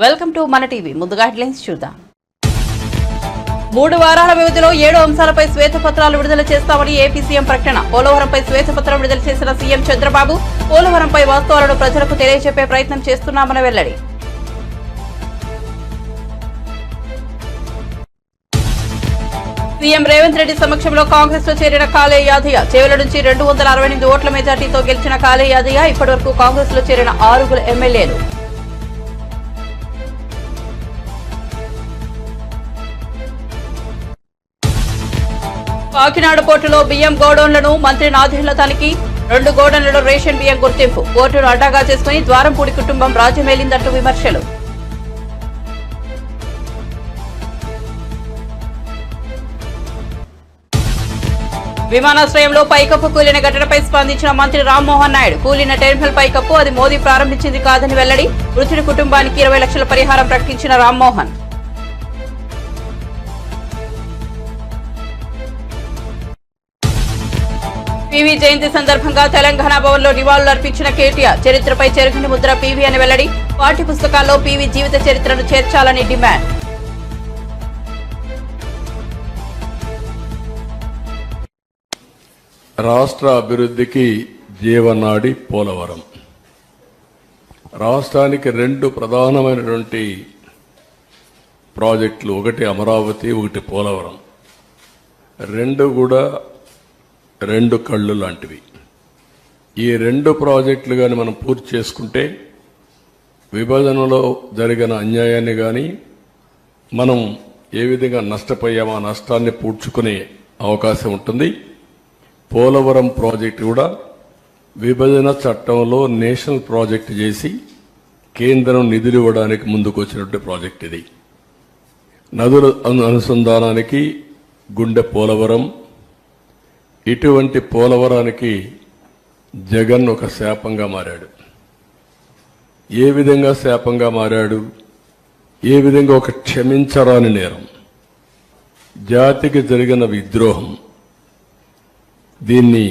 Welcome to మన TV. ముందుగా headlines చూద్దాం. 3 వారాల వ్యవధిలో 7 అంశాలపై శ్వేతపత్రాలు విడుదల చేస్తామని ఏపీ సీఎం ప్రకటన. పోలవరంపై శ్వేతపత్రం విడుదల చేసిన సీఎం చంద్రబాబు పోలవరంపై వాస్తవాలను ప్రజలకు తెలియజెప్పే ప్రయత్నం చేస్తున్నామని వెల్లడి. సీఎం రేవంత్ రెడ్డి సమక్షంలో కాంగ్రెస్ లో చేరిన కాలే యాదయ్య. చేవెళ్ల నుంచి 268 ఓట్ల మెజార్టీతో గెలిచిన కాలే యాదయ్య ఇప్పటివరకు కాంగ్రెస్ లో చేరిన 6 ఎమ్మెల్యేలు. కాకినాడ పోర్టులో బియ్యం గోడౌన్లను మంత్రి నాదెండ్ల తనిఖీ. 2 గోడౌన్లలో రేషన్ బియ్యం గుర్తింపు. పోర్టును అడ్డాగా చేసుకుని ద్వారంపూడి కుటుంబం రాజ్యమేలిందంటూ విమర్శలు. విమానాశ్రయంలో పైకప్పు కూలిన ఘటనపై స్పందించిన మంత్రి రామ్మోహన్ నాయుడు. కూలిన టెర్మినల్ పైకప్పు అది మోదీ ప్రారంభించింది కాదని వెల్లడి. మృతుడి కుటుంబానికి 20 లక్షల పరిహారం ప్రకటించిన రామ్మోహన్. పీవీ జయంతి సందర్భంగా తెలంగాణ భవన్ లో నివాళులు అర్పించిన కేటీఆర్. చరిత్రపై చెరగని ముద్ర పీవీ అని వెల్లడి. పాఠ్య పుస్తకాల్లో పీవీ జీవిత చరిత్రను చేర్చాలని డిమాండ్. రాష్ట్ర అభివృద్ధికి జీవనాడి పోలవరం. రాష్ట్రానికి 2 ప్రధానమైనటువంటి ప్రాజెక్టులు, ఒకటి అమరావతి, ఒకటి పోలవరం. 2 కూడా 2 కళ్ళు లాంటివి. ఈ 2 ప్రాజెక్టులు కానీ మనం పూర్తి చేసుకుంటే విభజనలో జరిగిన అన్యాయాన్ని కానీ మనం ఏ విధంగా నష్టపోయామో ఆ నష్టాన్ని పూడ్చుకునే అవకాశం ఉంటుంది. పోలవరం ప్రాజెక్టు కూడా విభజన చట్టంలో నేషనల్ ప్రాజెక్టు చేసి కేంద్రం నిధులు ఇవ్వడానికి ముందుకు వచ్చినటువంటి ప్రాజెక్ట్ ఇది. నదుల అనుసంధానానికి గుండె పోలవరం. ఇటువంటి పోలవరానికి జగన్ ఒక శాపంగా మారాడు. ఏ విధంగా శాపంగా మారాడు? ఏ విధంగా ఒక క్షమించరాని నేరం, జాతికి జరిగిన విద్రోహం. దీన్ని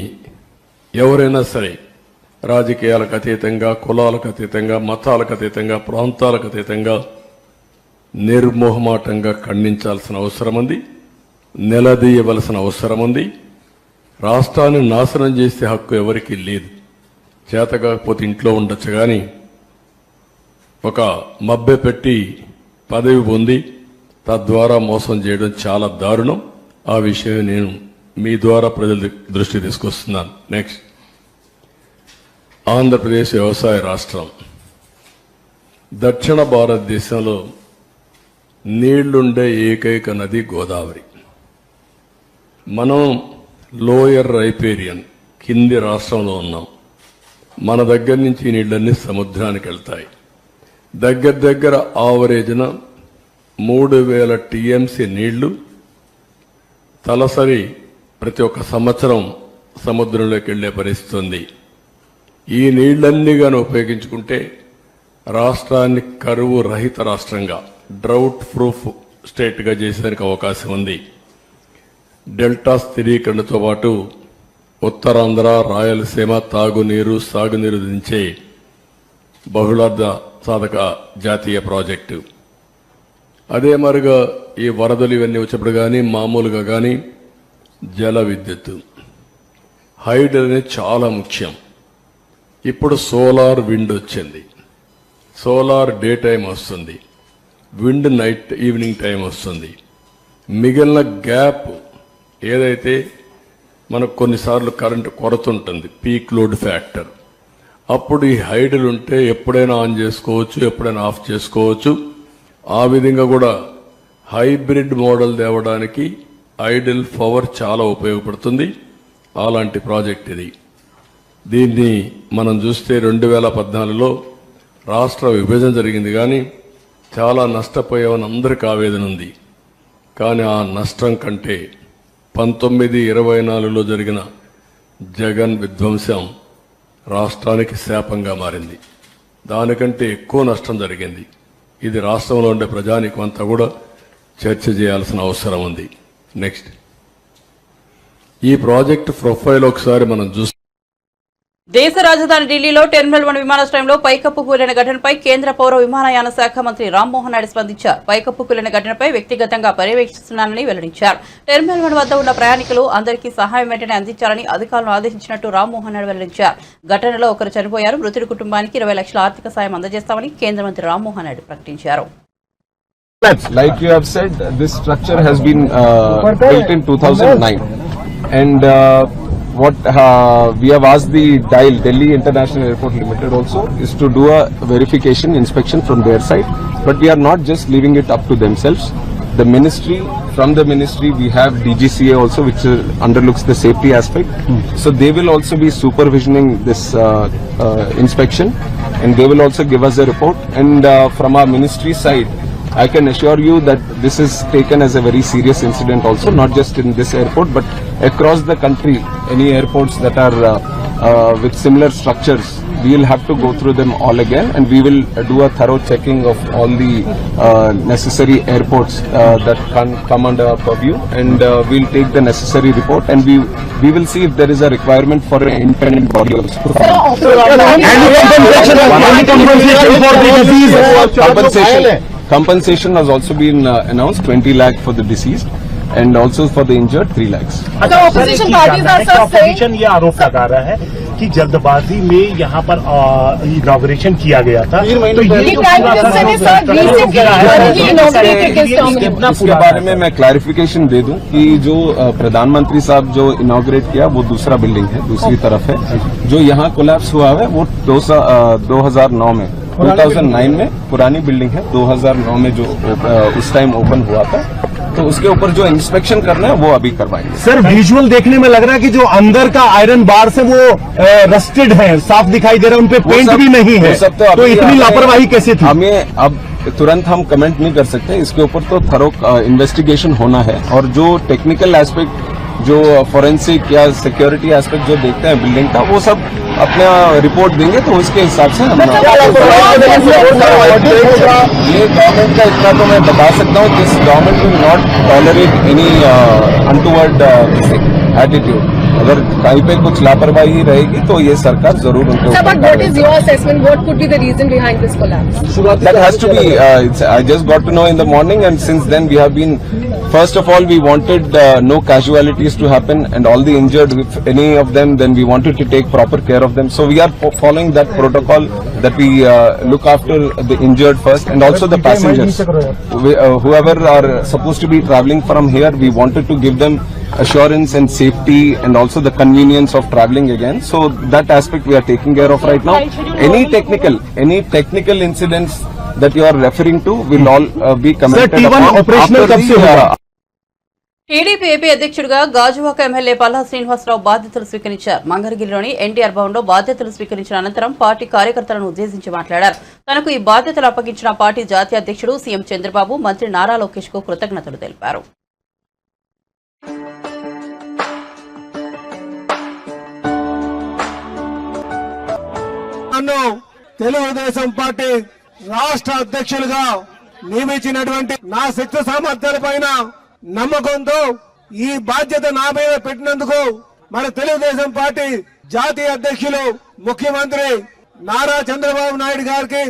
ఎవరైనా సరే రాజకీయాలకు అతీతంగా, కులాలకు అతీతంగా, మతాలకు అతీతంగా, ప్రాంతాలకు అతీతంగా నిర్మోహమాటంగా ఖండించాల్సిన అవసరం ఉంది, నిలదీయవలసిన అవసరం ఉంది. రాష్ట్రాన్ని నాశనం చేసే హక్కు ఎవరికీ లేదు. చేత కాకపోతే ఇంట్లో ఉండొచ్చు, కానీ ఒక మభ్య పెట్టి పదవి పొంది తద్వారా మోసం చేయడం చాలా దారుణం. ఆ విషయం నేను మీ ద్వారా ప్రజల దృష్టి తీసుకొస్తున్నాను. నెక్స్ట్, ఆంధ్రప్రదేశ్ వ్యవసాయ రాష్ట్రం. దక్షిణ భారతదేశంలో నీళ్లుండే ఏకైక నది గోదావరి. మనం లోయర్ రైపేరియన్ కింది రాష్ట్రంలో ఉన్నాం. మన దగ్గర నుంచి నీళ్ళన్నీ సముద్రానికి వెళ్తాయి. దగ్గర ఆవరేజ్న 3000 టీఎంసీ నీళ్లు తలసరి ప్రతి ఒక్క సంవత్సరం సముద్రంలోకి వెళ్లే పరిస్థితి ఉంది. ఈ నీళ్లన్నీ గాని ఉపయోగించుకుంటే రాష్ట్రాన్ని కరువు రహిత రాష్ట్రంగా, డ్రౌట్ ప్రూఫ్ స్టేట్గా చేసేందుకు అవకాశం ఉంది. డెల్టా స్థిరీకరణతో పాటు ఉత్తరాంధ్ర, రాయలసీమ తాగునీరు, సాగునీరు దించే బహుళార్థ సాధక జాతీయ ప్రాజెక్టు. అదే మరుగా ఈ వరదలు ఇవన్నీ వచ్చినప్పుడు కానీ, మామూలుగా కానీ జల విద్యుత్, హైడ్రో అనేది చాలా ముఖ్యం. ఇప్పుడు సోలార్ విండ్ వచ్చింది. సోలార్ డే టైం వస్తుంది, విండ్ నైట్ ఈవినింగ్ టైం వస్తుంది. మిగిలిన గ్యాప్ ఏదైతే మనకు కొన్నిసార్లు కరెంటు కొరత ఉంటుంది, పీక్ లోడ్ ఫ్యాక్టర్, అప్పుడు ఈ హైడ్రో ఉంటే ఎప్పుడైనా ఆన్ చేసుకోవచ్చు, ఎప్పుడైనా ఆఫ్ చేసుకోవచ్చు. ఆ విధంగా కూడా హైబ్రిడ్ మోడల్ తేవడానికి ఐడిల్ పవర్ చాలా ఉపయోగపడుతుంది. అలాంటి ప్రాజెక్ట్ ఇది. దీన్ని మనం చూస్తే 2014లో రాష్ట్ర విభజన జరిగింది, కానీ చాలా నష్టపోయామని అందరికీ ఆవేదన ఉంది. కానీ ఆ నష్టం కంటే 1924లో జరిగిన జగన్ విధ్వంసం రాష్ట్రానికి శాపంగా మారింది. దానికంటే ఎక్కువ నష్టం జరిగింది. ఇది రాష్ట్రంలో ఉండే ప్రజానీకం అంతా కూడా చర్చ చేయాల్సిన అవసరం ఉంది. నెక్స్ట్, ఈ ప్రాజెక్ట్ ప్రొఫైల్ ఒకసారి మనం చూస్తే దేశ రాజధాని ఢిల్లీలో టెర్మినల్ 1 విమానాశ్రయంలో పైకప్పు కూలిన ఘటనపై కేంద్ర పౌర విమానయాన శాఖ మంత్రి రామ్మోహన్ నాయుడు స్పందించారు. పైకప్పు కూలిన ఘటనపై వ్యక్తిగతంగా పర్యవేక్షిస్తున్నానని వెల్లడించారు. టెర్మినల్ 1 వద్ద ఉన్న ప్రయాణికులు అందరికీ సహాయం వెంటనే అందించాలని అధికారులను ఆదేశించినట్టు రామ్మోహన్ నాయుడు వెల్లడించారు. ఘటనలో ఒకరు చనిపోయారు. మృతుడి కుటుంబానికి 20 లక్షల ఆర్థిక సాయం అందజేస్తామని కేంద్ర మంత్రి రామ్మోహన్ నాయుడు ప్రకటించారు. Like you have said, this structure has been built in 2009, and what we have asked the DIAL, Delhi International Airport Limited, also is to do a verification inspection from their side. But we are not just leaving it up to themselves. The ministry, from the ministry, we have DGCA also, which underlooks the safety aspect. So they will also be supervisioning this inspection, and they will also give us a report. And from our ministry side, I can assure you that this is taken as a very serious incident also, not just in this airport, but across the country, any airports that are with similar structures, we will have to go through them all again, and we will do a thorough checking of all the necessary airports that can come under our purview, and we'll take the necessary report, and we will see if there is a requirement for an independent body also. Compensation has also been announced, 20 lakh for the deceased, and also for the injured 3 lakhs. Opposition parties are opposition ये आरोप लगा रहा है कि जल्दबाजी में यहाँ पर इनॉग्रेशन किया गया था, तो इसके बारे में मैं क्लैरिफिकेशन दे दूं कि जो प्रधानमंत्री साहब जो इनॉग्रेट किया वो दूसरा बिल्डिंग है, दूसरी तरफ है. जो यहाँ कोलैप्स हुआ है वो 2009 में 2009 में पुरानी बिल्डिंग है, 2009 में जो उस टाइम ओपन हुआ था, तो उसके ऊपर जो इंस्पेक्शन करना है वो अभी करवाएंगे. सर विजुअल देखने में लग रहा है कि जो अंदर का आयरन बार से वो रस्टेड है, साफ दिखाई दे रहा है, उनपे पेंट भी नहीं है, तो इतनी लापरवाही कैसे थी? हमें अब तुरंत हम कमेंट नहीं कर सकते, इसके ऊपर तो थरो इन्वेस्टिगेशन होना है, और जो टेक्निकल एस्पेक्ट, जो फॉरेंसिक या सिक्योरिटी एस्पेक्ट जो देखते हैं बिल्डिंग का, वो सब अपना रिपोर्ट देंगे, तो उसके हिसाब से हम ये गवर्नमेंट का इतना तो मैं बता सकता हूँ, this government will not tolerate any untoward attitude. अगर कहीं पे कुछ लापरवाही रहेगी तो ये सरकार जरूर उनके ऊपर. What is your assessment? What could be the reason behind this collapse? That has to be. I just got to know in the morning, and since then we have been. First of all, we wanted no casualties to happen, and all the injured, if any of them, then we wanted to take proper care of them. So we are following that protocol, that we look after the injured first, and also the passengers. Whoever are supposed to be traveling from here, we wanted to give them assurance and safety, and also the convenience of traveling again. So that aspect we are taking care of right now. Any technical incidents that you are referring to will all be commented upon. Operational कब से होगा? TDP AP అధ్యక్షుడిగా Gajuwaka MLA Palla Srinivasarao బాధ్యతలు స్వీకరించారు. మంగళగిరిలోని ఎన్టీఆర్ భవన్లో బాధ్యతలు స్వీకరించిన అనంతరం పార్టీ కార్యకర్తలను ఉద్దేశించి మాట్లాడారు. తనకు ఈ బాధ్యతలు అప్పగించిన పార్టీ జాతీయ అధ్యక్షుడు సీఎం చంద్రబాబు, మంత్రి నారా లోకేష్ కు కృతజ్ఞతలు తెలిపారు. తెలుగుదేశం పార్టీ రాష్ట్ర అధ్యక్షులుగా నియమించినటువంటి నా శక్తి సామర్థ్యాల పైన నమ్మకంతో ఈ బాధ్యత నా మీద పెట్టినందుకు మన తెలుగుదేశం పార్టీ జాతీయ అధ్యక్షులు ముఖ్యమంత్రి నారా చంద్రబాబు నాయుడు గారికి,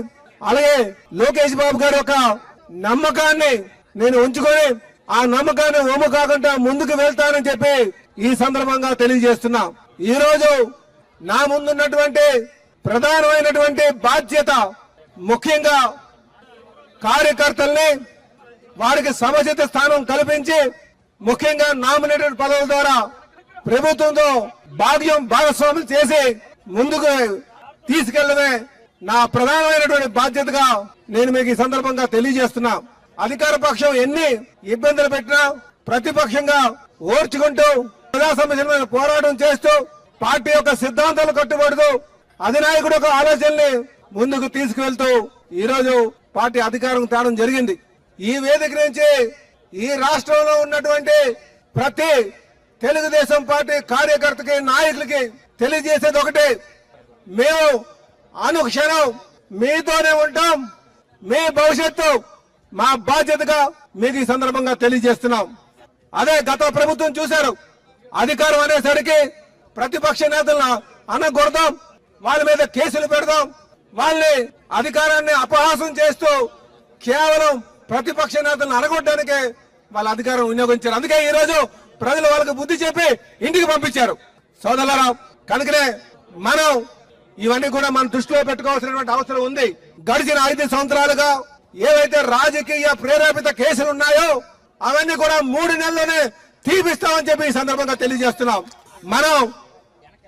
అలాగే లోకేష్ బాబు గారి యొక్క నమ్మకాన్ని నేను ఉంచుకొని ఆ నమ్మకాన్ని ఒమ్ము కాకుండా ముందుకు వెళ్తానని చెప్పి ఈ సందర్భంగా తెలియజేస్తున్నా. ఈ రోజు నా ముందున్నటువంటి ప్రధానమైనటువంటి బాధ్యత ముఖ్యంగా కార్యకర్తల్ని వారికి సముచిత స్థానం కల్పించి, ముఖ్యంగా నామినేటెడ్ పదవుల ద్వారా ప్రభుత్వంతో భాగస్వామ్యం చేసి ముందుకు తీసుకెళ్లడమే నా ప్రధానమైనటువంటి బాధ్యతగా నేను మీకు ఈ సందర్భంగా తెలియజేస్తున్నా. అధికార పక్షం ఎన్ని ఇబ్బందులు పెట్టినా ప్రతిపక్షంగా ఓర్చుకుంటూ ప్రజా సమస్యల మీద పోరాటం చేస్తూ పార్టీ యొక్క సిద్ధాంతాలు కట్టుబడుతూ అధినాయకుడు యొక్క ఆలోచనల్ని ముందుకు తీసుకువెళ్తూ ఈ రోజు పార్టీ అధికారం తేవడం జరిగింది. ఈ వేదిక నుంచి ఈ రాష్ట్రంలో ఉన్నటువంటి ప్రతి తెలుగుదేశం పార్టీ కార్యకర్తకి, నాయకులకి తెలియజేసేది ఒకటే, మేము అనుక్షణం మీతోనే ఉంటాం. మీ భవిష్యత్తు మా బాధ్యతగా మీకు ఈ సందర్భంగా తెలియజేస్తున్నాం. అదే గత ప్రభుత్వం చూశారు, అధికారం అనేసరికి ప్రతిపక్ష నేతలను అనకూడదాం, వాళ్ళ మీద కేసులు పెడదాం, వాళ్ళని అధికారాన్ని అపహాసం చేస్తూ కేవలం ప్రతిపక్ష నేతలను అనగొట్టడానికే వాళ్ళ అధికారం వినియోగించారు. అందుకే ఈ రోజు ప్రజలు వాళ్ళకి బుద్ధి చెప్పి ఇంటికి పంపించారు. సోదరులారా, కనుకనే మనం ఇవన్నీ కూడా మనం దృష్టిలో పెట్టుకోవాల్సినటువంటి అవసరం ఉంది. గడిచిన 5 సంవత్సరాలుగా ఏవైతే రాజకీయ ప్రేరేపిత కేసులు ఉన్నాయో అవన్నీ కూడా 3 నెలల్లోనే తీపిస్తామని చెప్పి ఈ సందర్భంగా తెలియజేస్తున్నాం. మనం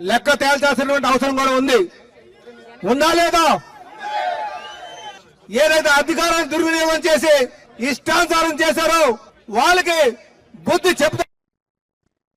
లెక్క తేల్చాల్సినటువంటి అవసరం కూడా ఉంది. ఉందా లేదా? ఏదైతే అధికారాన్ని దుర్వినియోగం చేసి ఇష్టానుసారం చేశారో వాళ్ళకి బుద్ధి చెప్తా.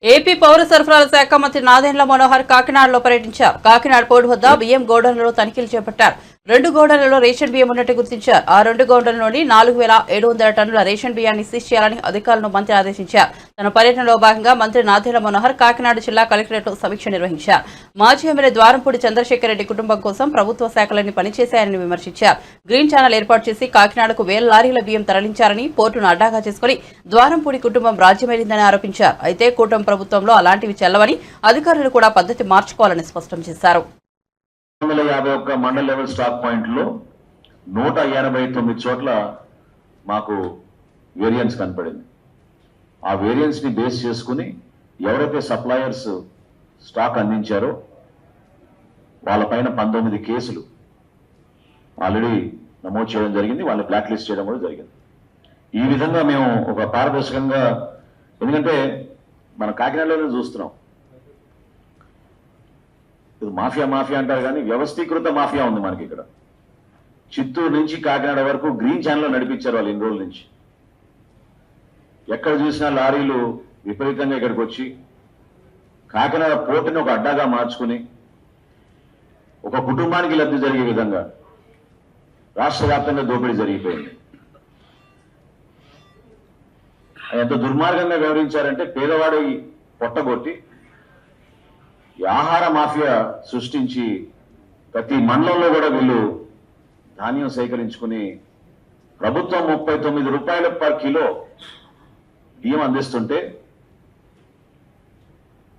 ఏపీ పౌర సరఫరాల శాఖ మంత్రి నాదెండ్ల మనోహర్ కాకినాడలో పర్యటించారు. కాకినాడ పోర్టు వద్ద బియ్యం గోడౌన్లలో తనిఖీలు చేపట్టారు. 2 గోడౌన్లలో రేషన్ బియ్యం ఉన్నట్టు గుర్తించారు. ఆ 2 గోడౌన్లలోని 4700 టన్నుల రేషన్ బియ్యాన్ని సీజ్ చేయాలని అధికారులను మంత్రి ఆదేశించారు. తన పర్యటనలో భాగంగా మంత్రి నాదెండ్ల మనోహర్ కాకినాడ జిల్లా కలెక్టరేట్లో సమీక్ష నిర్వహించారు. మాజీ ఎమ్మెల్యే ద్వారంపూడి చంద్రశేఖర్ రెడ్డి కుటుంబం కోసం ప్రభుత్వ శాఖలన్నీ పనిచేశాయని విమర్శించారు. గ్రీన్ ఛానల్ ఏర్పాటు చేసి కాకినాడకు 1000 లారీల బియ్యం తరలించారని, పోర్టును అడ్డాగా చేసుకుని ద్వారంపూడి కుటుంబం రాజ్యమేలిందని ఆరోపించారు. అయితే కూటమి ప్రభుత్వంలో అలాంటివి చెల్లవని, అధికారులు కూడా పద్ధతి మార్చుకోవాలని స్పష్టం చేశారు. 251 మండల్ లెవెల్ స్టాక్ పాయింట్లో 189 చోట్ల మాకు వేరియన్స్ కనపడింది. ఆ వేరియన్స్ ని బేస్ చేసుకుని ఎవరైతే సప్లయర్స్ స్టాక్ అందించారో వాళ్ళపైన 19 కేసులు ఆల్రెడీ నమోదు చేయడం జరిగింది. వాళ్ళని బ్లాక్ లిస్ట్ చేయడం కూడా జరిగింది. ఈ విధంగా మేము ఒక పారదర్శకంగా, ఎందుకంటే మన కాకినాడలోనే చూస్తున్నాం, మాఫియా మాఫియా అంటారు కానీ వ్యవస్థీకృత మాఫియా ఉంది మనకి ఇక్కడ. చిత్తూరు నుంచి కాకినాడ వరకు గ్రీన్ ఛానల్ నడిపించారు వాళ్ళు ఇన్ని రోజుల నుంచి. ఎక్కడ చూసినా లారీలు విపరీతంగా ఇక్కడికి వచ్చి కాకినాడ పోర్టుని ఒక అడ్డాగా మార్చుకుని ఒక కుటుంబానికి లబ్ధి జరిగే విధంగా రాష్ట్ర వ్యాప్తంగా దోపిడీ జరిగిపోయింది. ఎంత దుర్మార్గంగా వ్యవహరించారంటే పేదవాడి పొట్టగొట్టి ఈ ఆహార మాఫియా సృష్టించి ప్రతి మండలంలో కూడా వీళ్ళు ధాన్యం సేకరించుకుని ప్రభుత్వం 39 రూపాయలు పర్ కిలో బియ్యం అందిస్తుంటే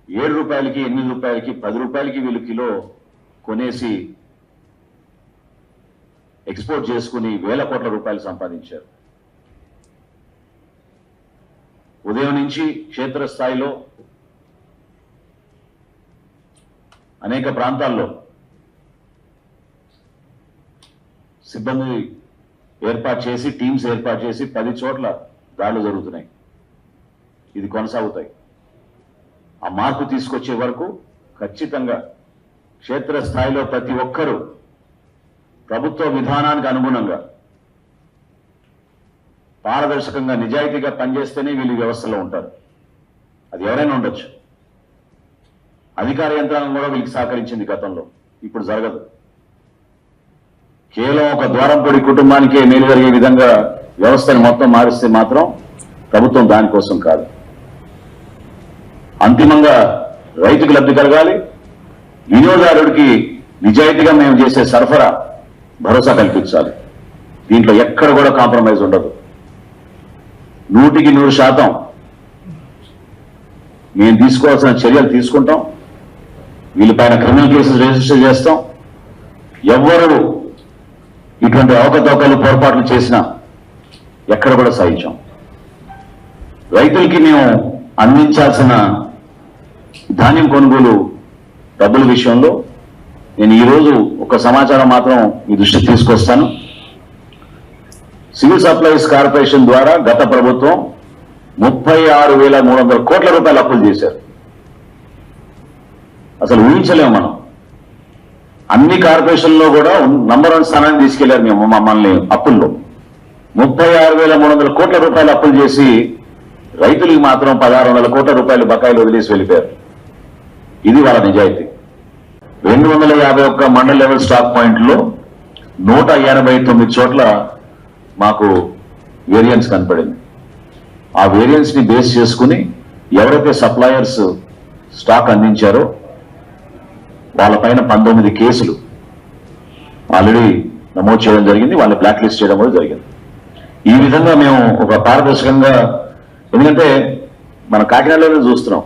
7 రూపాయలకి, 8 రూపాయలకి, 10 రూపాయలకి వీళ్ళు కిలో కొనేసి ఎక్స్పోర్ట్ చేసుకుని 1000 కోట్ల రూపాయలు సంపాదించారు. ఉదయం నుంచి క్షేత్రస్థాయిలో అనేక ప్రాంతాల్లో సిబ్బంది ఏర్పాటు చేసి, టీమ్స్ ఏర్పాటు చేసి 10 చోట్ల దాడులు జరుగుతున్నాయి. ఇది కొనసాగుతాయి. ఆ మార్పు తీసుకొచ్చే వరకు ఖచ్చితంగా క్షేత్రస్థాయిలో ప్రతి ఒక్కరూ ప్రభుత్వ విధానానికి అనుగుణంగా పారదర్శకంగా నిజాయితీగా పనిచేస్తేనే వీళ్ళు వ్యవస్థలో ఉంటారు. అది ఎవరైనా ఉండొచ్చు. అధికార యంత్రాంగం కూడా వీళ్ళకి సహకరించింది గతంలో, ఇప్పుడు జరగదు. కేవలం ఒక ద్వారంపూడి కుటుంబానికే మేలు జరిగే విధంగా వ్యవస్థను మొత్తం మారిస్తే మాత్రం ప్రభుత్వం దానికోసం కాదు. అంతిమంగా రైతుకు లబ్ధి కలగాలి, వినియోగదారుడికి నిజాయితీగా మేము చేసే సరఫరా భరోసా కల్పించాలి. దీంట్లో ఎక్కడ కూడా కాంప్రమైజ్ ఉండదు. 100% మేము తీసుకోవాల్సిన చర్యలు తీసుకుంటాం. వీళ్ళపైన క్రిమినల్ కేసులు రిజిస్టర్ చేస్తాం. ఎవ్వరు ఇటువంటి అవకతవకలు పొరపాట్లు చేసినా ఎక్కడ కూడా సహించాం. రైతులకి మేము అందించాల్సిన ధాన్యం కొనుగోలు డబ్బుల విషయంలో నేను ఈరోజు ఒక సమాచారం మాత్రం మీ దృష్టికి తీసుకొస్తాను. సివిల్ సప్లైస్ కార్పొరేషన్ ద్వారా గత ప్రభుత్వం 36,300 కోట్ల రూపాయలు అప్పులు చేశారు. అసలు ఊహించలేము మనం. అన్ని కార్పొరేషన్లో కూడా నంబర్ 1 స్థానాన్ని తీసుకెళ్లారు మేము మమ్మల్ని అప్పుల్లో. 36,300 కోట్ల రూపాయలు అప్పులు చేసి రైతులకి మాత్రం 1,600 కోట్ల రూపాయలు బకాయిలు వదిలేసి వెళ్ళిపోయారు. ఇది వాళ్ళ నిజాయితీ. 251 మండల్ లెవెల్ స్టాక్ పాయింట్లో 189 చోట్ల మాకు వేరియన్స్ కనపడింది. ఆ వేరియన్స్ ని బేస్ చేసుకుని ఎవరైతే సప్లయర్స్ స్టాక్ అందించారో వాళ్ళపైన 19 కేసులు ఆల్రెడీ నమోదు చేయడం జరిగింది. వాళ్ళని బ్లాక్ లిస్ట్ చేయడం కూడా జరిగింది. ఈ విధంగా మేము ఒక పారదర్శకంగా, ఎందుకంటే మన కాకినాడలోనే చూస్తున్నాం,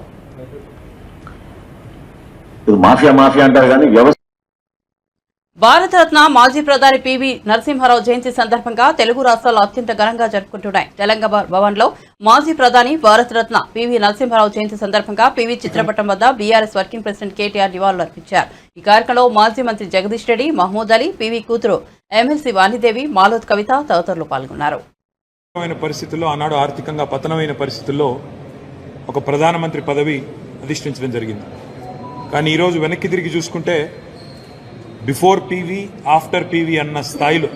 ఇది మాఫియా మాఫియా అంటారు కానీ వ్యవస్థ భారతరత్న మాజీ ప్రధాని పివి నరసింహారావు జయంతి సందర్భంగా తెలుగు రాష్ట్రాలు అత్యంత ఘనంగా జరుపుకుంటున్నాయి. తెలంగాణ భవన్లో మాజీ ప్రధాని భారతరత్న పివి నరసింహారావు జయంతి సందర్భంగా పివి చిత్రపటం వద్ద బీఆర్ఎస్ వర్కింగ్ ప్రెసిడెంట్ కేటీఆర్ నివాళులర్పించారు. ఈ కార్యక్రమంలో మాజీ మంత్రి జగదీష్ రెడ్డి, మహమూద్ అలీ, పివి కూతురు ఎమ్మెల్సీ వాణిదేవి, మాలోత్ కవిత తదితరులు పాల్గొన్నారు. పరిస్థితుల్లో ఆనాడు ఆర్థికంగా పతనమైన పరిస్థితుల్లో ఒక ప్రధానమంత్రి పదవి అధిష్ఠించడం జరిగింది. కానీ ఈరోజు వెనక్కి తిరిగి చూసుకుంటే బిఫోర్ పీవీ ఆఫ్టర్ పీవీ అన్న స్థాయిలో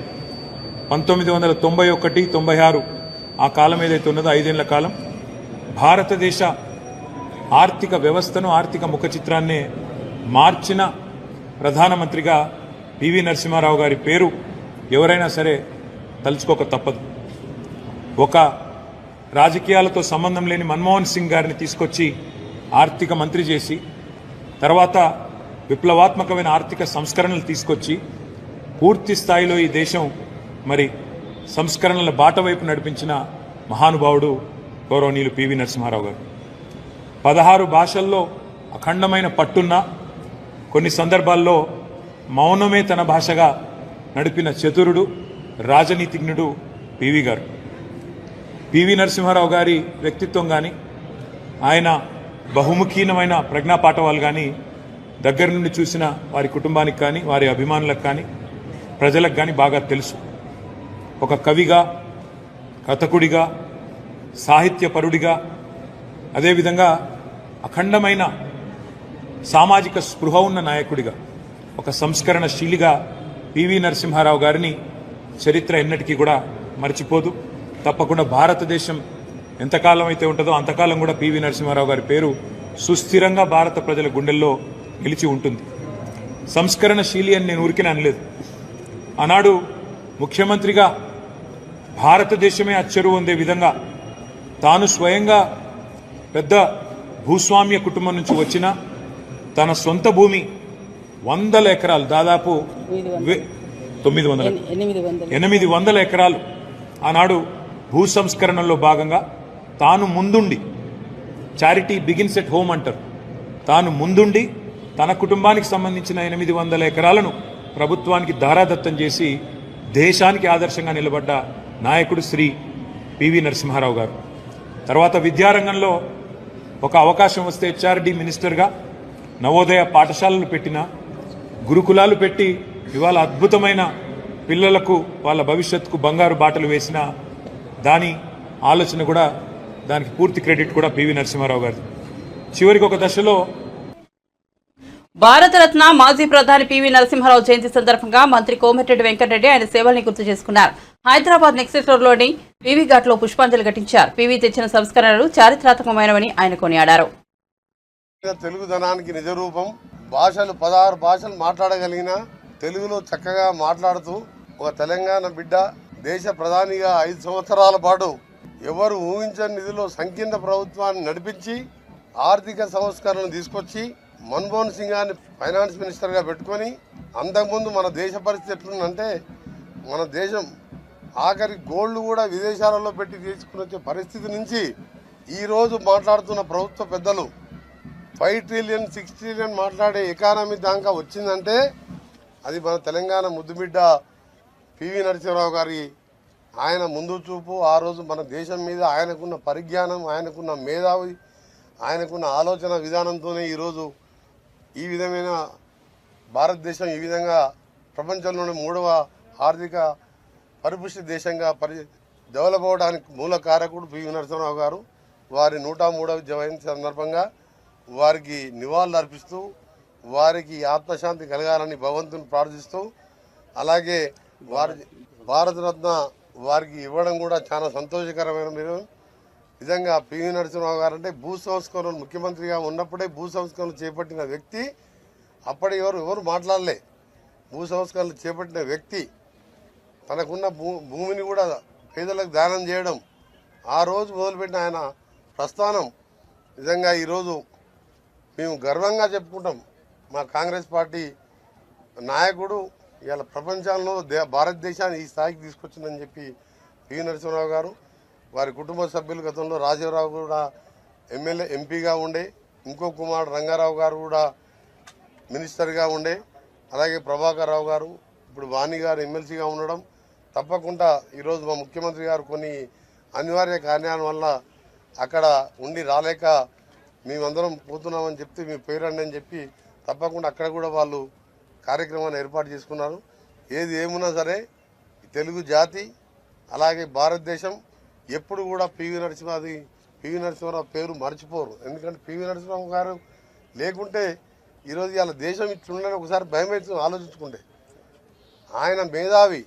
1991-96 ఆ కాలం ఏదైతే ఉన్నదో 5 ఏళ్ల కాలం భారతదేశ ఆర్థిక వ్యవస్థను, ఆర్థిక ముఖ చిత్రాన్నే మార్చిన ప్రధానమంత్రిగా పివి నరసింహారావు గారి పేరు ఎవరైనా సరే తలుచుకోక తప్పదు. ఒక రాజకీయాలతో సంబంధం లేని మన్మోహన్ సింగ్ గారిని తీసుకొచ్చి ఆర్థిక మంత్రి చేసి తర్వాత విప్లవాత్మకమైన ఆర్థిక సంస్కరణలు తీసుకొచ్చి పూర్తి స్థాయిలో ఈ దేశం మరి సంస్కరణల బాట వైపు నడిపించిన మహానుభావుడు గౌరవనీయులు పివి నరసింహారావు గారు. 16 భాషల్లో అఖండమైన పట్టున్న, కొన్ని సందర్భాల్లో మౌనమే తన భాషగా నడిపిన చతురుడు, రాజనీతిజ్ఞుడు పివి గారు. పివి నరసింహారావు గారి వ్యక్తిత్వం కానీ, ఆయన బహుముఖీనమైన ప్రజ్ఞాపాఠవాలు కానీ దగ్గర నుండి చూసిన వారి కుటుంబానికి కానీ, వారి అభిమానులకు కానీ, ప్రజలకు కానీ బాగా తెలుసు. ఒక కవిగా, కథకుడిగా, సాహిత్యపరుడిగా, అదేవిధంగా అఖండమైన సామాజిక స్పృహ ఉన్న నాయకుడిగా, ఒక సంస్కరణశీలిగా పివి నరసింహారావు గారిని చరిత్ర ఎన్నటికీ కూడా మర్చిపోదు. తప్పకుండా భారతదేశం ఎంతకాలం అయితే ఉంటుందో అంతకాలం కూడా పివి నరసింహారావు గారి పేరు సుస్థిరంగా భారత ప్రజల గుండెల్లో నిలిచి ఉంటుంది. సంస్కరణశీలి అని నేను ఊరికే అనలేదు. ఆనాడు ముఖ్యమంత్రిగా భారతదేశమే అచ్చరు పొందే విధంగా తాను స్వయంగా పెద్ద భూస్వామ్య కుటుంబం నుంచి వచ్చిన తన సొంత భూమి 100 ఎకరాలు, దాదాపు 800 ఎకరాలు ఆనాడు భూ సంస్కరణలో భాగంగా తాను ముందుండి, చారిటీ బిగిన్స్ ఎట్ హోమ్ అంటారు, తాను ముందుండి తన కుటుంబానికి సంబంధించిన 800 ఎకరాలను ప్రభుత్వానికి దారాదత్తం చేసి దేశానికి ఆదర్శంగా నిలబడ్డ నాయకుడు శ్రీ పివి నరసింహారావు గారు. తర్వాత విద్యారంగంలో ఒక అవకాశం వస్తే హెచ్ఆర్డి మినిస్టర్గా నవోదయ పాఠశాలలు పెట్టిన, గురుకులాలు పెట్టి ఇవాళ అద్భుతమైన పిల్లలకు వాళ్ళ భవిష్యత్తుకు బంగారు బాటలు వేసిన దాని ఆలోచన కూడా, దానికి పూర్తి క్రెడిట్ కూడా పివి నరసింహారావు గారు. చివరికి ఒక దశలో భారతరత్న మాజీ ప్రధాని పివి నరసింహారావు జయంతి సందర్భంగా మంత్రి కోమటిరెడ్డి వెంకటరెడ్డి ఆయన సేవల్ని గుర్తు చేసుకున్నారు. హైదరాబాద్ నెక్సెస్ రోడ్లోని పివి ఘాట్లో పుష్పాంజలి ఘటించారు. పివి తెచ్చిన సంస్కరణలు చారిత్రాత్మకమైనవని ఆయన కొనియాడారు. తెలుగుదనానికి నిజరూపం. 16 భాషలు మాట్లాడగలిగిన, తెలుగులో చక్కగా మాట్లాడుతూ ఒక తెలంగాణ బిడ్డ దేశ ప్రధానిగా 5 సంవత్సరాల పాటు ఎవరు ఊహించని నిధిలో సంకీర్ణ ప్రభుత్వాన్ని నడిపించి ఆర్థిక సంస్కరణలు తీసుకొచ్చి మన్మోహన్ సింగ్ గారిని ఫైనాన్స్ మినిస్టర్గా పెట్టుకొని, అంతకుముందు మన దేశ పరిస్థితి ఎట్లుందంటే మన దేశం ఆఖరి గోల్డ్ కూడా విదేశాలలో పెట్టి తీసుకుని వచ్చే పరిస్థితి నుంచి ఈరోజు మాట్లాడుతున్న ప్రభుత్వ పెద్దలు 5 ట్రిలియన్ 6 ట్రిలియన్ మాట్లాడే ఎకానమీ దాకా వచ్చిందంటే అది మన తెలంగాణ ముద్దుబిడ్డ పివి నరసింహారావు గారి ఆయన ముందు చూపు. ఆ రోజు మన దేశం మీద ఆయనకున్న పరిజ్ఞానం, ఆయనకున్న మేధావి, ఆయనకున్న ఆలోచన విధానంతోనే ఈరోజు ఈ విధమైన భారతదేశం ఈ విధంగా ప్రపంచంలోని 3వ ఆర్థిక పరిపుష్టి దేశంగా డెవలప్ అవడానికి మూల కారకుడు పివి నరసింహారావు గారు. వారి 103వ జయంతి సందర్భంగా వారికి నివాళులు అర్పిస్తూ, వారికి ఆత్మశాంతి కలగాలని భగవంతుని ప్రార్థిస్తూ, అలాగే వారి భారతరత్న వారికి ఇవ్వడం కూడా చాలా సంతోషకరమైన విధంగా. పివి నరసింహారావు గారు అంటే భూ సంస్కరణలు ముఖ్యమంత్రిగా ఉన్నప్పుడే భూ సంస్కరణలు చేపట్టిన వ్యక్తి. అప్పటి ఎవరు మాట్లాడలే. భూ సంస్కరణలు చేపట్టిన వ్యక్తి తనకున్న భూమిని కూడా పేదలకు దానం చేయడం, ఆ రోజు మొదలుపెట్టిన ఆయన ప్రస్థానం నిజంగా ఈరోజు మేము గర్వంగా చెప్పుకుంటాం. మా కాంగ్రెస్ పార్టీ నాయకుడు ఇవాళ ప్రపంచంలో భారతదేశాన్ని ఈ స్థాయికి తీసుకొచ్చిందని చెప్పి పివి నరసింహారావు గారు. వారి కుటుంబ సభ్యులు గతంలో రాజీవరావు కూడా ఎమ్మెల్యే ఎంపీగా ఉండే, ఇంకో కుమారుడు రంగారావు గారు కూడా మినిస్టర్గా ఉండే. అలాగే ప్రభాకర్ రావు గారు, ఇప్పుడు వాణి గారు ఎమ్మెల్సీగా ఉండడం, తప్పకుండా ఈరోజు మా ముఖ్యమంత్రి గారు కొన్ని అనివార్య కారణాల వల్ల అక్కడ ఉండి రాలేక మేమందరం పోతున్నామని చెప్తే మీ పేరండి అని చెప్పి తప్పకుండా అక్కడ కూడా వాళ్ళు కార్యక్రమాన్ని ఏర్పాటు చేసుకున్నారు. ఏది ఏమున్నా సరే తెలుగు జాతి అలాగే భారతదేశం ఎప్పుడు కూడా పివి నరసింహారావు పేరు మర్చిపోరు. ఎందుకంటే పివి నరసింహారావు గారు లేకుంటే ఈరోజు ఇలా దేశం ఇట్లుండని ఒకసారి భయం వేసి ఆలోచించుకుంటే. ఆయన మేధావి.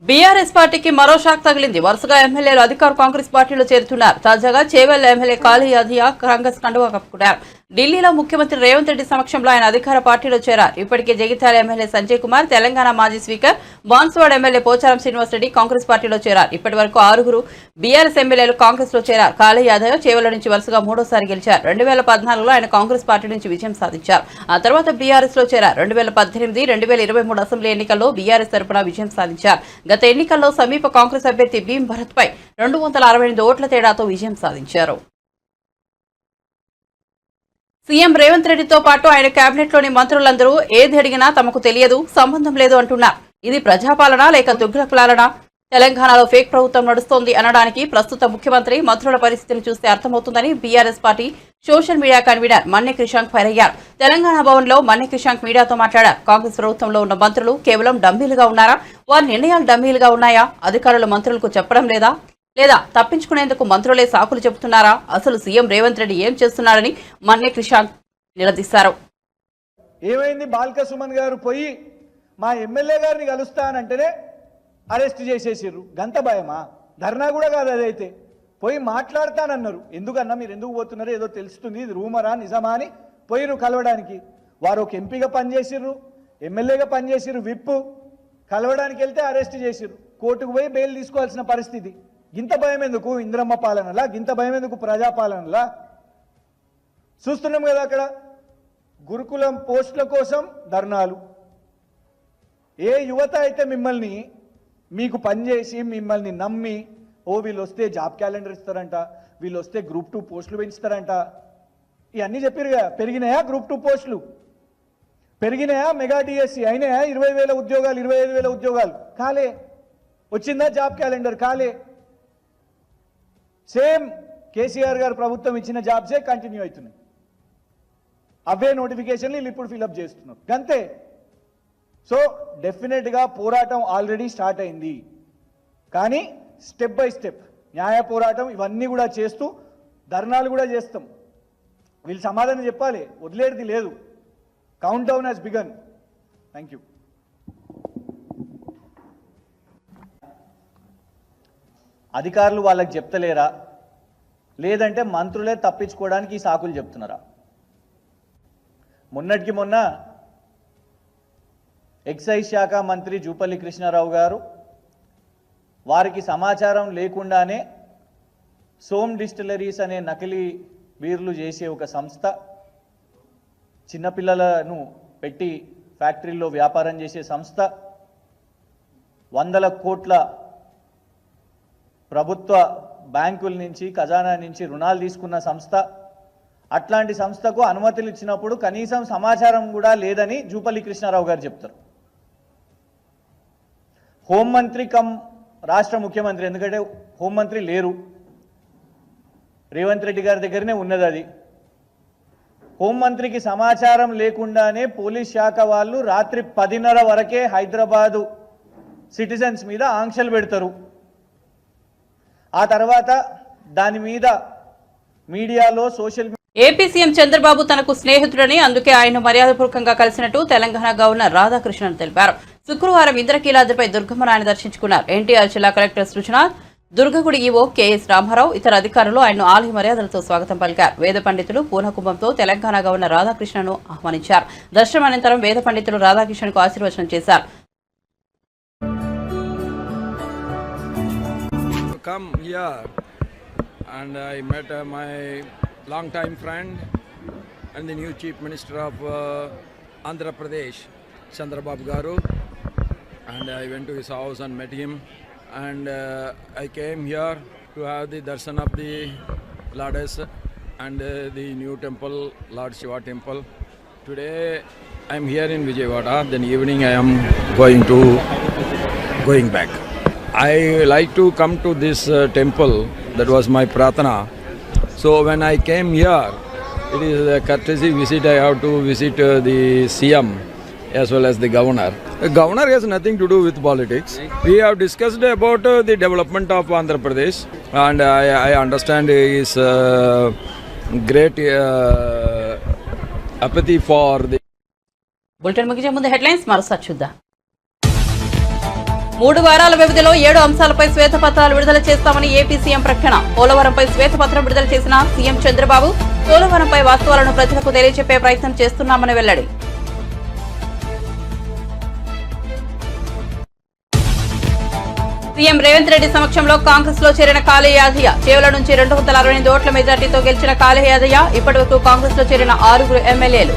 బీఆర్ఎస్ పార్టీకి మరో షాక్ తగిలింది. వరుసగా ఎమ్మెల్యేలు అధికార కాంగ్రెస్ పార్టీలో చేరుతున్నారు. తాజాగా చేవెళ్ల ఎమ్మెల్యే కాళీ యాదయ్య కాంగ్రెస్ కండువా కప్పుకున్నారు. ఢిల్లీలో ముఖ్యమంత్రి రేవంత్ రెడ్డి సమక్షంలో ఆయన అధికార పార్టీలో చేరారు. ఇప్పటికే జగిత్యాల ఎమ్మెల్యే సంజయ్ కుమార్, తెలంగాణ మాజీ స్పీకర్ బాన్సువాడ ఎమ్మెల్యే పోచారం శ్రీనివాసరెడ్డి కాంగ్రెస్ పార్టీలో చేరారు. ఇప్పటి వరకు 6 బీఆర్ఎస్ ఎమ్మెల్యేలు కాంగ్రెస్ లో చేరారు. కాళీ యాదవ్ చేవెళ్ల నుంచి వరుసగా 3వ గెలిచారు. 2014లో ఆయన కాంగ్రెస్ పార్టీ నుంచి విజయం సాధించారు. ఆ తర్వాత బీఆర్ఎస్ లో చేరారు. 2018, 2023 అసెంబ్లీ ఎన్నికల్లో బీఆర్ఎస్ తరపున విజయం సాధించారు. గత ఎన్నికల్లో సమీప కాంగ్రెస్ అభ్యర్థి భీం భరత్ పై 268 ఓట్ల తేడాతో విజయం సాధించారు. సీఎం రేవంత్ రెడ్డితో పాటు ఆయన కేబినెట్ లోని మంత్రులందరూ ఏది అడిగినా తమకు తెలియదు, సంబంధం లేదు అంటున్నారు. ఇది ప్రజాపాలన లేక దుగ్గులపాలన? తెలంగాణలో ఫేక్ ప్రభుత్వం నడుస్తోంది అనడానికి ప్రస్తుత ముఖ్యమంత్రి, మంత్రుల పరిస్థితిని చూస్తే అర్థమవుతుందని BRS party social media convener Manne Krishank fire అయ్యారు. తెలంగాణ భవన్ లో మన్నె క్రిషాంక్ మీడియాతో మాట్లాడారు. కాంగ్రెస్ ప్రభుత్వంలో ఉన్న మంత్రులు కేవలం డమ్మీలుగా ఉన్నారా? వారి నిర్ణయాలు డమ్మీలుగా ఉన్నాయా? అధికారులు మంత్రులకు చెప్పడం లేదా తప్పించుకునేందుకు మంత్రులే సాకులు చెబుతున్నారా? అసలు సీఎం రేవంత్ రెడ్డి ఏం చేస్తున్నారని మన్నె క్రిషాంక్ నిలదీశారు. ఏమైంది? బాల్క సుమన్ గారు పోయి మా ఎమ్మెల్యే గారిని కలుస్తానంటేనే అరెస్ట్ చేసేసారు. గంత భయమా? ధర్నా కూడా కాదు అదైతే. పోయి మాట్లాడతానన్నారు. ఎందుకన్నా మీరు ఎందుకు పోతున్నారో ఏదో తెలుస్తుంది, ఇది రూమరా నిజమా అని పోయిరు కలవడానికి. వారు ఒక ఎంపీగా పనిచేసిర్రు, ఎమ్మెల్యేగా పనిచేసిర్రు, విప్పు కలవడానికి వెళ్తే అరెస్ట్ చేసిర్రు. కోర్టుకు పోయి బెయిల్ తీసుకోవాల్సిన పరిస్థితి. గింత భయం ఎందుకు ఇంద్రమ్మ పాలనలా? గింత భయం ఎందుకు ప్రజాపాలనలా? చూస్తున్నాం కదా అక్కడ గురుకులం పోస్టుల కోసం ధర్నాలు. ఏ యువత అయితే మీకు పనిచేసి మిమ్మల్ని నమ్మి వీళ్ళు వస్తే జాబ్ క్యాలెండర్ ఇస్తారంట, వీళ్ళు వస్తే గ్రూప్ 2 పోస్టులు పెంచుతారంట, ఇవన్నీ చెప్పారుగా. పెరిగినాయా గ్రూప్ 2 పోస్టులు? పెరిగినాయా? మెగా డిఎస్సి అయినాయా? 20,000 ఉద్యోగాలు, 25,000 ఉద్యోగాలు కాలే. వచ్చిందా జాబ్ క్యాలెండర్? కాలే. సేమ్ కేసీఆర్ గారు ప్రభుత్వం ఇచ్చిన జాబ్సే కంటిన్యూ అవుతున్నాయి. అవే నోటిఫికేషన్లు వీళ్ళు ఇప్పుడు ఫిలప్ చేస్తున్నారు. అంతే. సో డెఫినెట్గా పోరాటం ఆల్రెడీ స్టార్ట్ అయింది. కానీ స్టెప్ బై స్టెప్ న్యాయ పోరాటం ఇవన్నీ కూడా చేస్తూ ధర్నాలు కూడా చేస్తాం. వీళ్ళు సమాధానం చెప్పాలి, వదిలేది లేదు. Countdown has begun. Thank you. అధికారులు వాళ్ళకి చెప్తలేరా, లేదంటే మంత్రులే తప్పించుకోవడానికి ఈ సాకులు చెప్తున్నారా? మొన్నటికి మొన్న ఎక్సైజ్ శాఖ మంత్రి జూపల్లి కృష్ణారావు గారు వారికి సమాచారం లేకుండానే సోమ్ డిస్టిలరీస్ అనే నకిలీ బీర్లు చేసే ఒక సంస్థ, చిన్నపిల్లలను పెట్టి ఫ్యాక్టరీల్లో వ్యాపారం చేసే సంస్థ, 100 కోట్ల ప్రభుత్వ బ్యాంకుల నుంచి ఖజానా నుంచి రుణాలు తీసుకున్న సంస్థ, అట్లాంటి సంస్థకు అనుమతులు ఇచ్చినప్పుడు కనీసం సమాచారం కూడా లేదని జూపల్లి కృష్ణారావు గారు చెప్తారు. హోంమంత్రి కమ్ రాష్ట్ర ముఖ్యమంత్రి, ఎందుకంటే హోంమంత్రి లేరు, రేవంత్ రెడ్డి గారి దగ్గరనే ఉన్నది అది. హోంమంత్రికి సమాచారం లేకుండానే పోలీస్ శాఖ వాళ్ళు రాత్రి 10:30 వరకే హైదరాబాదు సిటిజన్స్ మీద ఆంక్షలు పెడతారు. ఆ తర్వాత దాని మీద మీడియాలో సోషల్ ఏపీ సీఎం చంద్రబాబు తనకు స్నేహితుడని, అందుకే ఆయన మర్యాదపూర్వకంగా కలిసినట్టు తెలంగాణ గవర్నర్ రాధాకృష్ణన్ తెలిపారు. శుక్రవారం ఇంద్రకీలాద్రిపై దుర్గమ్మను ఆయన దర్శించుకున్నారు. ఎన్టీఆర్ జిల్లా కలెక్టర్ సృజన, దుర్గగుడి ఈవో కెఎస్ రామారావు, ఇతర అధికారులు ఆయన్ను ఆలయ మర్యాదలతో స్వాగతం పలికారు. వేద పండితులు పూర్ణకుంభంతో తెలంగాణ గవర్నర్ రాధాకృష్ణను ఆహ్వానించారు. దర్శనం అనంతరం వేద పండితులు రాధాకృష్ణన్కు ఆశీర్వచనం చేశారు. Come here and I met my long-time friend and the new Chief Minister of Andhra Pradesh, Chandrababu Garu, and I went to his house and met him, and I came here to have the darshan of the Ladas and the new temple, Lord Shiva temple. Today I am here in Vijayawada. Then evening I am going back. I like to come to this temple. That was my pratana. So when I came here, it is a courtesy visit. I have to visit the CM as well as the governor. The governor has nothing to do with politics. We have discussed about the development of Andhra Pradesh, and I understand his great apathy for the. Bulletin ముగించే ముందు headlines మరోసారి చూద్దాం. 3 వారాల వ్యవధిలో 7 అంశాలపై శ్వేతపత్రాలు విడుదల చేస్తామని AP CM ప్రకటన. పోలవరంపై శ్వేతపత్రం విడుదల చేసిన సీఎం చంద్రబాబు పోలవరంపై వాస్తవాలను ప్రజలకు తెలియజెప్పే ప్రయత్నం చేస్తున్నామని వెల్లడి. సీఎం రేవంత్ రెడ్డి సమక్షంలో కాంగ్రెస్ లో చేరిన కాళీ యాదయ్య. చేవల నుంచి 268 ఓట్ల మెజార్టీతో గెలిచిన కాళీ యాదయ్య ఇప్పటివరకు కాంగ్రెస్ లో చేరిన 6 ఎమ్మెల్యేలు.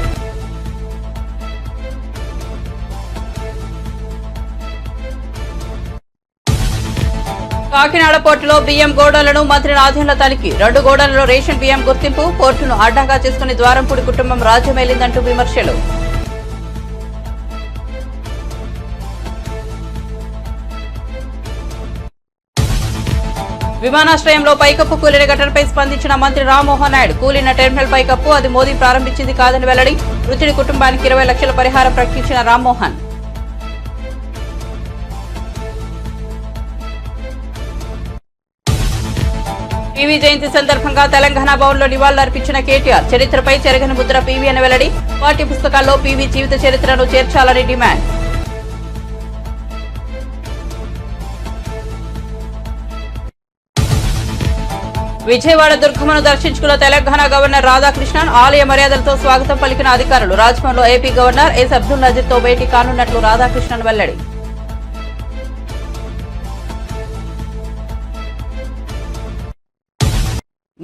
కాకినాడ పోర్టులో బియ్యం గోడౌన్లను మంత్రి నాదెండ్ల తనిఖీ. 2 గోడౌన్లలో రేషన్ బియ్యం గుర్తింపు. పోర్టును అడ్డంగా చేసుకుని ద్వారంపూడి కుటుంబం రాజ్యమేలిందంటూ విమర్శలు. విమానాశ్రయంలో పైకప్పు కూలిన ఘటనపై స్పందించిన మంత్రి రామ్మోహన్ నాయుడు. కూలిన టెర్మినల్ పైకప్పు అది మోదీ ప్రారంభించింది కాదని వెల్లడి. మృతుడి కుటుంబానికి 20 లక్షల పరిహారం ప్రకటించిన రామ్మోహన్. పీవీ జయంతి సందర్భంగా తెలంగాణ భవన్లో నివాళులర్పించిన కేటీఆర్. చరిత్రపై చెరగని ముద్ర పీవీ అని వెల్లడి. పాఠ్య పుస్తకాల్లో పీవీ జీవిత చరిత్రను చేర్చాలని డిమాండ్. విజయవాడ దుర్గమ్మను దర్శించుకున్న తెలంగాణ గవర్నర్ రాధాకృష్ణన్. ఆలయ మర్యాదలతో స్వాగతం పలికిన అధికారులు. రాజ్భవన్లో ఏపీ గవర్నర్ ఎస్ అబ్దుల్ నజీర్తో భేటీ కానున్నట్లు రాధాకృష్ణన్ వెల్లడి.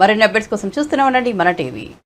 మరిన్ని అప్డేట్స్ కోసం చూస్తూనే ఉండండి మన టీవీ.